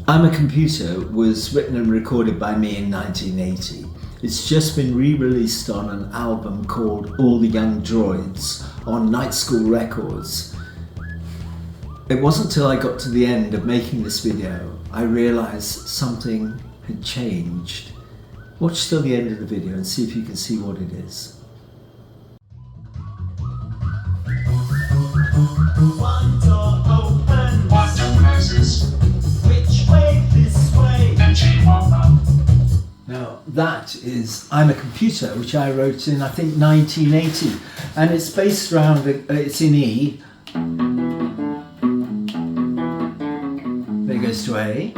Imacomputer was written and recorded by me in 1980. It's just been re-released on an album called All the Young Droids on Night School Records. It wasn't until I got to the end of making this video I realised something had changed. Watch till the end of the video and see if you can see what it is. One door open, one door closes. Which way? This way. Now that is Imacomputer, which I wrote in I think 1980, and it's based around, it's in E, then it goes to A,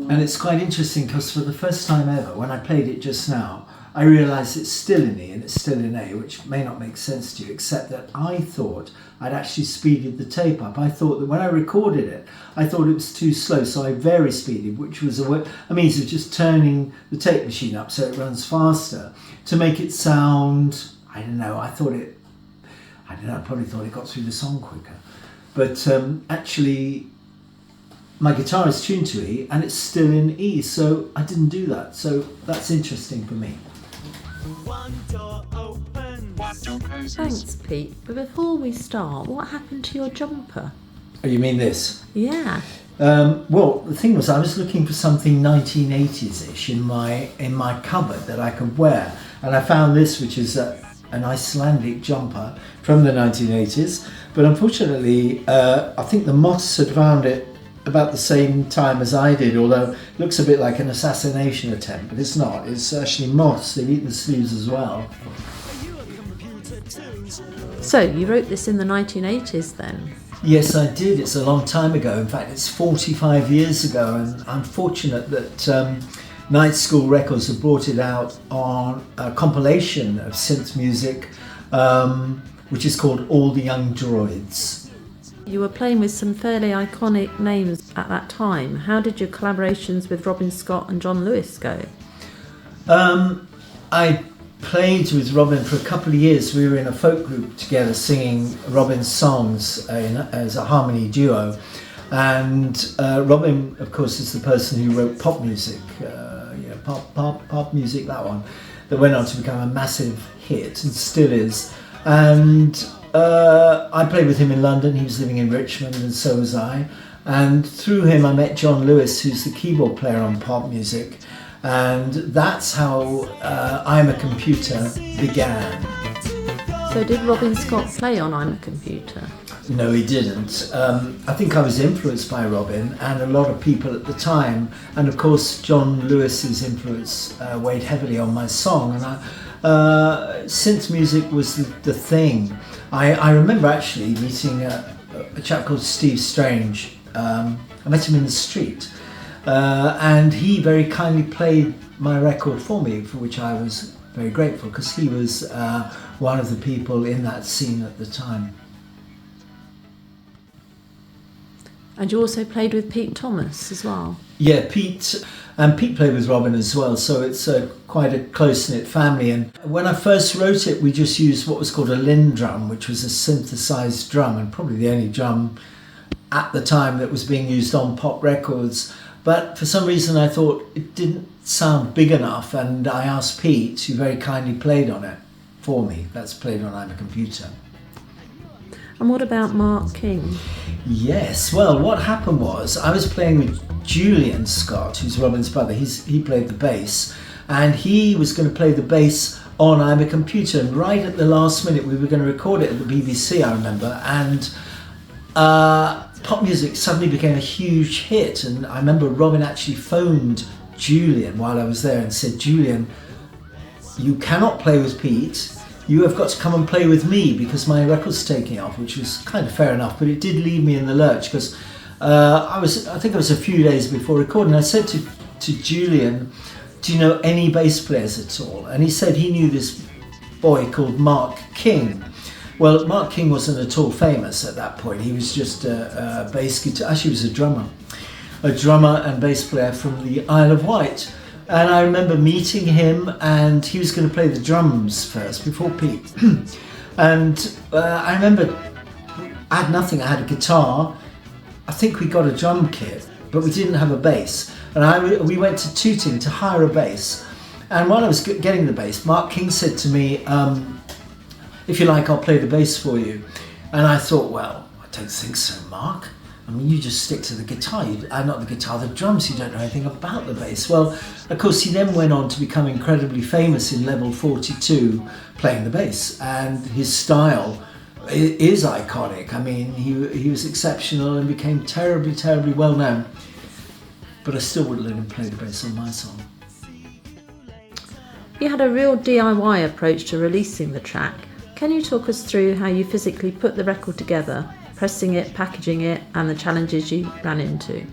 and it's quite interesting because for the first time ever, when I played it just now, I realised it's still in E and it's still in A, which may not make sense to you, except that I thought I'd actually speeded the tape up. I thought that when I recorded it, I thought it was too slow, so I very speeded, which was a means of just turning the tape machine up so it runs faster to make it sound, I don't know, I probably thought it got through the song quicker. But actually, my guitar is tuned to E and it's still in E, so I didn't do that. So that's interesting for me. One door open, one door closes. Thanks, Pete. But before we start, what happened to your jumper? Oh, you mean this? Yeah. Well, the thing was, I was looking for something 1980s-ish in my cupboard that I could wear, and I found this, which is an Icelandic jumper from the 1980s. But unfortunately, I think the moths had found it about the same time as I did, although it looks a bit like an assassination attempt, but it's not. It's actually moths. They've eaten the sleeves as well. So you wrote this in the 1980s then? Yes, I did. It's a long time ago. In fact, it's 45 years ago, and I'm fortunate that Night School Records have brought it out on a compilation of synth music, which is called All the Young Droids. You were playing with some fairly iconic names at that time. How did your collaborations with Robin Scott and John Lewis go? I played with Robin for a couple of years. We were in a folk group together singing Robin's songs as a harmony duo. And Robin, of course, is the person who wrote Pop Muzik, Pop Muzik, that one, that went on to become a massive hit and still is. And I played with him in London. He was living in Richmond, and so was I. And through him, I met John Lewis, who's the keyboard player on Pop Muzik. And that's how Imacomputer began. So did Robin Scott play on Imacomputer? No, he didn't. I think I was influenced by Robin and a lot of people at the time. And of course, John Lewis's influence weighed heavily on my song. And synth music was the thing. I remember actually meeting a chap called Steve Strange. I met him in the street. And he very kindly played my record for me, for which I was very grateful, because he was one of the people in that scene at the time. And you also played with Pete Thomas as well? Yeah, Pete played with Robin as well, so it's quite a close-knit family. And when I first wrote it, we just used what was called a Linn drum, which was a synthesized drum, and probably the only drum at the time that was being used on pop records. But for some reason I thought it didn't sound big enough, and I asked Pete, who very kindly played on it for me. That's played on Imacomputer. And what about Mark King? Yes, well, what happened was I was playing with Julian Scott, who's Robin's brother. He played the bass, and he was going to play the bass on Imacomputer, and right at the last minute we were going to record it at the BBC, I remember, and Pop Muzik suddenly became a huge hit. And I remember Robin actually phoned Julian while I was there and said, "Julian, you cannot play with Pete. You have got to come and play with me because my record's taking off," which was kind of fair enough, but it did leave me in the lurch because I think it was a few days before recording. I said to Julian, "Do you know any bass players at all?" And he said he knew this boy called Mark King. Well, Mark King wasn't at all famous at that point. He was just a bass guitar. Actually, he was a drummer and bass player from the Isle of Wight. And I remember meeting him, and he was going to play the drums first before Pete. And I remember I had nothing. I had a guitar, I think we got a drum kit, but we didn't have a bass. And we went to Tooting to hire a bass. And while I was getting the bass, Mark King said to me, if you like, I'll play the bass for you. And I thought, well, I don't think so, Mark. I mean, you just stick to the guitar, not the guitar, the drums, you don't know anything about the bass. Well, of course, he then went on to become incredibly famous in Level 42 playing the bass, and his style is iconic. I mean, he was exceptional and became terribly, terribly well known, but I still wouldn't let him play the bass on my song. You had a real DIY approach to releasing the track. Can you talk us through how you physically put the record together, pressing it, packaging it, and the challenges you ran into?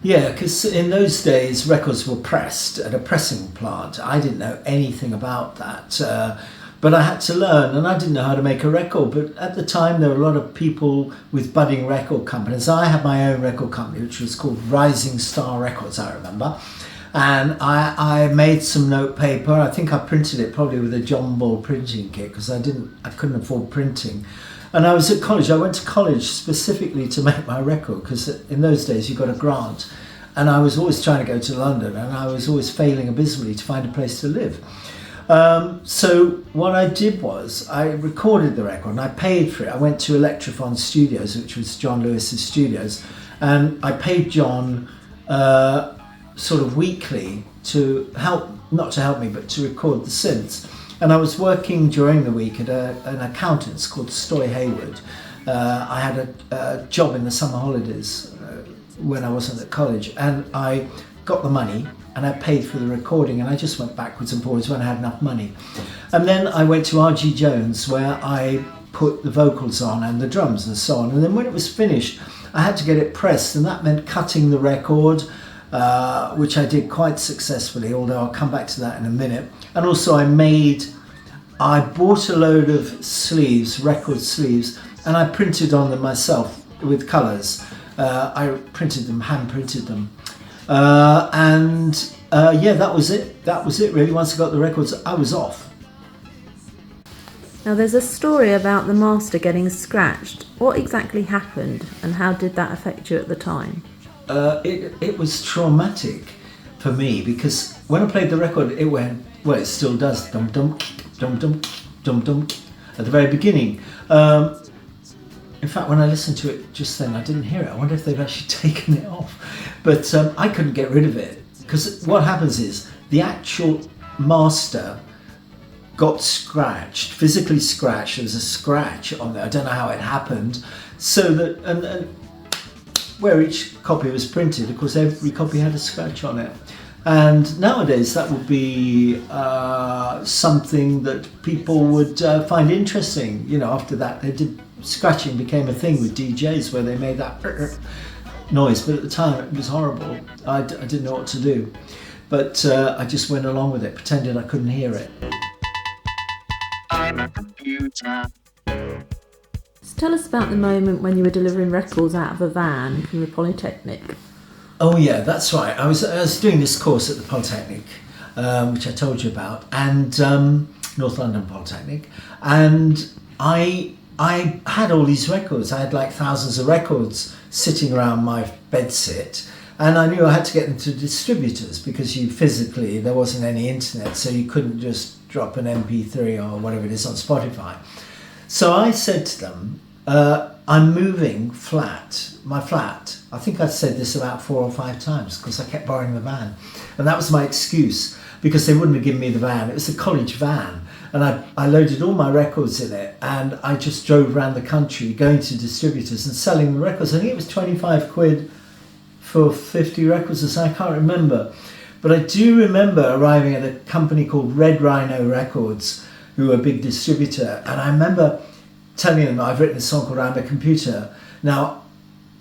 Yeah, because in those days records were pressed at a pressing plant. I didn't know anything about that, but I had to learn, and I didn't know how to make a record. But at the time there were a lot of people with budding record companies. I had my own record company, which was called Rising Star Records, I remember. And I made some note paper. I think I printed it probably with a John Ball printing kit because I couldn't afford printing. And I was at college. I went to college specifically to make my record because in those days you got a grant. And I was always trying to go to London, and I was always failing abysmally to find a place to live. So what I did was I recorded the record and I paid for it. I went to Electrophon Studios, which was John Lewis's studios, and I paid John sort of weekly to not to help me, but to record the synths. And I was working during the week at an accountant's called Stoy Hayward. I had a job in the summer holidays when I wasn't at college, and I got the money and I paid for the recording, and I just went backwards and forwards when I had enough money. And then I went to R.G. Jones, where I put the vocals on and the drums and so on. And then when it was finished, I had to get it pressed, and that meant cutting the record, which I did quite successfully, although I'll come back to that in a minute. And also I bought a load of sleeves, record sleeves, and I printed on them myself with colours. I printed them, hand printed them. Yeah, that was it. That was it really. Once I got the records, I was off. Now there's a story about the master getting scratched. What exactly happened, and how did that affect you at the time? It was traumatic for me because when I played the record, it went, well, it still does, dum dum dum dum dum dum at the very beginning. In fact, when I listened to it just then, I didn't hear it. I wonder if they've actually taken it off. But I couldn't get rid of it because what happens is the actual master got scratched, physically scratched. There was a scratch on there. I don't know how it happened. So that and where each copy was printed, of course, every copy had a scratch on it. And nowadays that would be something that people would find interesting. You know, after that, scratching became a thing with DJs where they made that noise. But at the time, it was horrible. I didn't know what to do. But I just went along with it, pretended I couldn't hear it. Imacomputer. So tell us about the moment when you were delivering records out of a van from the Polytechnic. Oh yeah, that's right. I was doing this course at the Polytechnic, which I told you about, and North London Polytechnic, and I had all these records. I had like thousands of records sitting around my bedsit, and I knew I had to get them to distributors because there wasn't any internet, so you couldn't just drop an MP3 or whatever it is on Spotify. So I said to them, I'm moving my flat. I think I've said this about 4 or 5 times because I kept borrowing the van. And that was my excuse because they wouldn't have given me the van. It was a college van. And I loaded all my records in it and I just drove around the country going to distributors and selling the records. I think it was 25 quid for 50 records or so, I can't remember. But I do remember arriving at a company called Red Rhino Records, who were a big distributor. And I remember telling them I've written a song called Imacomputer. Now,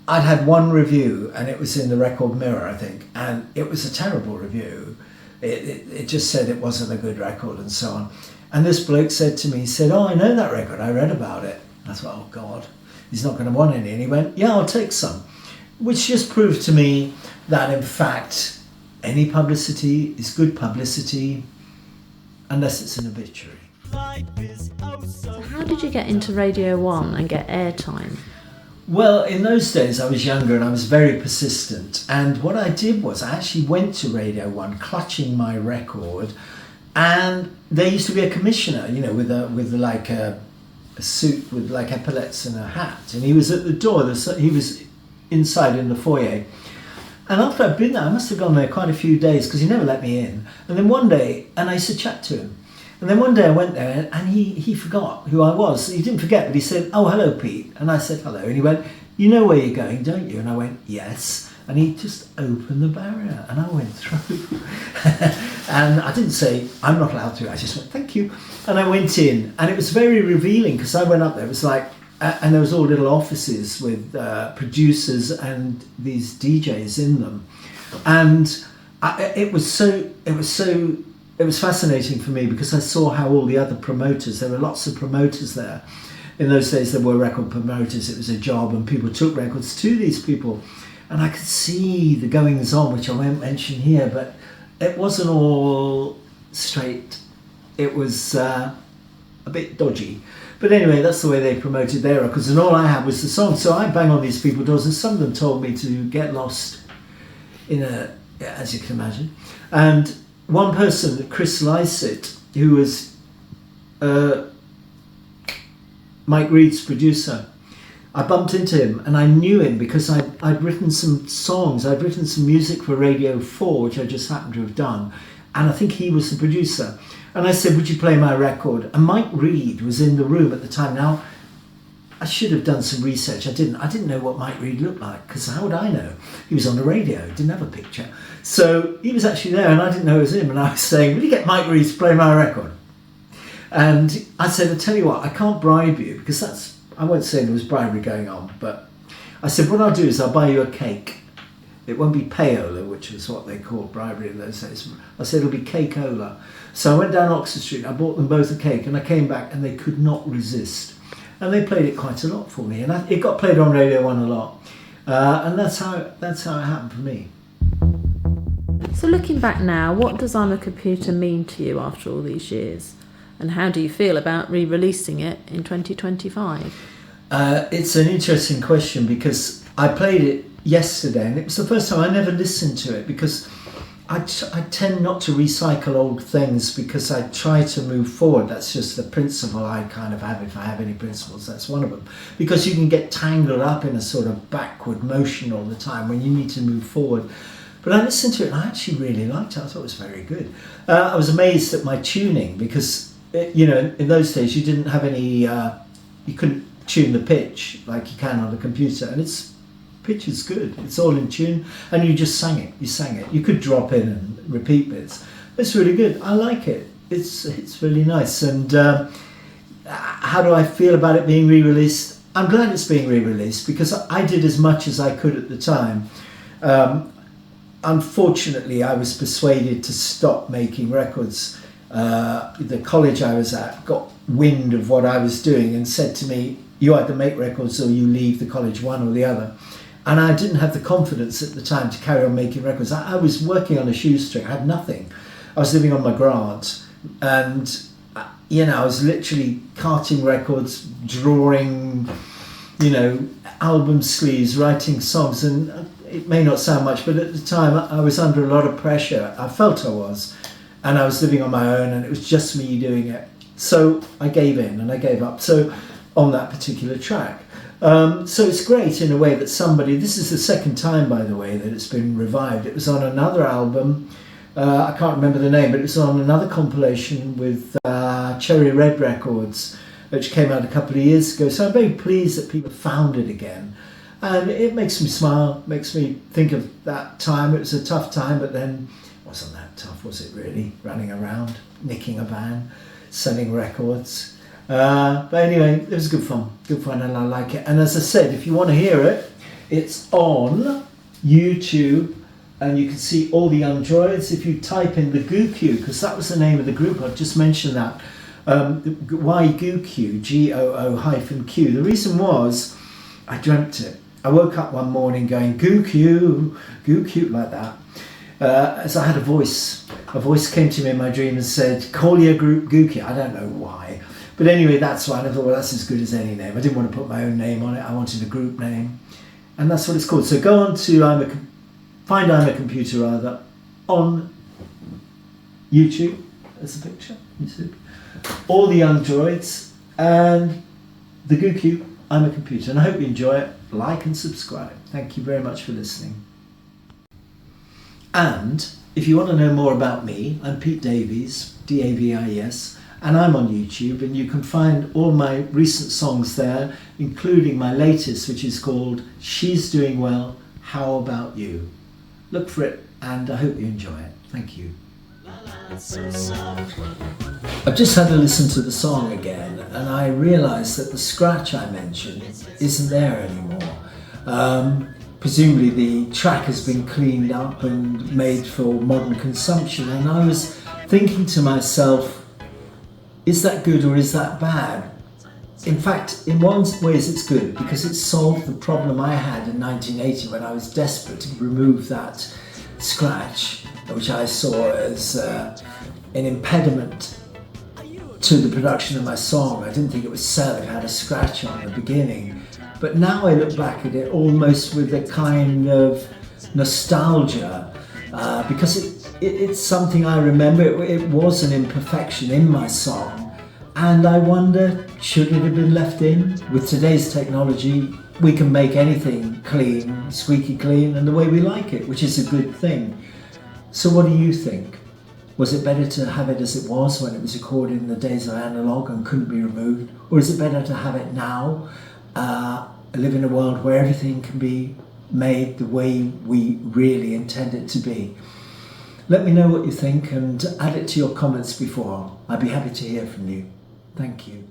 I'd had one review and it was in the Record Mirror, I think, and it was a terrible review. It just said it wasn't a good record and so on. And this bloke said to me, he said, oh, I know that record, I read about it. I thought, oh God, he's not going to want any. And he went, yeah, I'll take some. Which just proved to me that in fact, any publicity is good publicity unless it's an obituary. So how did you get into Radio 1 and get airtime? Well, in those days I was younger and I was very persistent. And what I did was I actually went to Radio 1 clutching my record, and there used to be a commissioner, you know, with like a suit with like epaulets and a hat, and he was at the door. He was inside in the foyer. And after I'd been there, I must have gone there quite a few days because he never let me in. And then one day, and I used to chat to him. And then one day I went there and he forgot who I was. He didn't forget, but he said, "Oh, hello, Pete." And I said, "Hello." And he went, "You know where you're going, don't you?" And I went, "Yes." And he just opened the barrier and I went through. And I didn't say, "I'm not allowed to." I just went, "Thank you." And I went in, and it was very revealing because I went up there. It was like, and there was all little offices with producers and these DJs in them. And it was fascinating for me because I saw how all the other promoters, there were lots of promoters there. In those days there were record promoters, it was a job, and people took records to these people. And I could see the goings on, which I won't mention here, but it wasn't all straight. It was a bit dodgy. But anyway, that's the way they promoted their records, and all I had was the song. So I bang on these people's doors, and some of them told me to get lost in as you can imagine. And one person, Chris Lysett, who was Mike Reed's producer, I bumped into him and I knew him because I'd written some songs, I'd written some music for Radio 4, which I just happened to have done, and I think he was the producer. And I said, "Would you play my record?" And Mike Reed was in the room at the time. Now, I should have done some research. I didn't know what Mike Reed looked like, because how would I know? He was on the radio, didn't have a picture. So he was actually there and I didn't know it was him. And I was saying, "Will you get Mike Reed to play my record?" And I said, "I'll tell you what, I can't bribe you," because I won't say there was bribery going on, but I said, "What I'll do is I'll buy you a cake. It won't be payola," which was what they called bribery in those days. I said, "It'll be cakeola." So I went down Oxford Street, I bought them both a cake, and I came back and they could not resist. And they played it quite a lot for me, and it got played on Radio 1 a lot. And that's how it happened for me. So looking back now, what does Imacomputer mean to you after all these years? And how do you feel about re-releasing it in 2025? It's an interesting question because I played it yesterday and it was the first time. I never listened to it because I tend not to recycle old things because I try to move forward. That's just the principle I kind of have. If I have any principles, that's one of them. Because you can get tangled up in a sort of backward motion all the time when you need to move forward. But I listened to it and I actually really liked it. I thought it was very good. I was amazed at my tuning because, in those days you didn't have any, you couldn't tune the pitch like you can on a computer, and pitch is good. It's all in tune, and you just sang it. You sang it. You could drop in and repeat bits. It's really good. I like it. It's really nice. And how do I feel about it being re-released? I'm glad it's being re-released because I did as much as I could at the time. Unfortunately, I was persuaded to stop making records. The college I was at got wind of what I was doing and said to me, "You either make records or you leave the college, one or the other." And I didn't have the confidence at the time to carry on making records. I was working on a shoestring. I had nothing. I was living on my grant, and I was literally carting records, drawing, album sleeves, writing songs. And it may not sound much, but at the time I was under a lot of pressure. I felt I was, and I was living on my own, and it was just me doing it. So I gave in and I gave up. So on that particular track. So it's great in a way that this is the second time, by the way, that it's been revived. It was on another album, I can't remember the name, but it was on another compilation with Cherry Red Records, which came out a couple of years ago. So I'm very pleased that people found it again. And it makes me smile, makes me think of that time. It was a tough time, but then it wasn't that tough, was it really? Running around, nicking a van, selling records. But anyway, it was good fun, and I like it. And as I said, if you want to hear it, it's on YouTube, and you can see all the Androids. If you type in the GooQ, because that was the name of the group, I've just mentioned that, why GooQ, GOO-Q. The reason was, I dreamt it. I woke up one morning going, GooQ, GooQ, like that. As I had a voice came to me in my dream and said, "Call your group GooQ." I don't know why. But anyway, that's why I thought, well, that's as good as any name. I didn't want to put my own name on it. I wanted a group name. And that's what it's called. So go on to find Imacomputer rather on YouTube. There's a picture. YouTube. All the young droids and the Goo Cube, Imacomputer. And I hope you enjoy it. Like and subscribe. Thank you very much for listening. And if you want to know more about me, I'm Pete Davies, Davies, and I'm on YouTube, and you can find all my recent songs there, including my latest, which is called She's Doing Well, How About You? Look for it, and I hope you enjoy it. Thank you. I've just had to listen to the song again, and I realised that the scratch I mentioned isn't there anymore. Presumably the track has been cleaned up and made for modern consumption, and I was thinking to myself, is that good or is that bad? In fact, in one ways it's good because it solved the problem I had in 1980 when I was desperate to remove that scratch, which I saw as an impediment to the production of my song. I didn't think it would sell if it had a scratch on the beginning. But now I look back at it almost with a kind of nostalgia because it's something I remember. It was an imperfection in my song, and I wonder, should it have been left in? With today's technology, we can make anything clean, squeaky clean, and the way we like it, which is a good thing. So what do you think? Was it better to have it as it was when it was recorded in the days of analog and couldn't be removed? Or is it better to have it now? Live in a world where everything can be made the way we really intend it to be. Let me know what you think and add it to your comments before. I'd be happy to hear from you. Thank you.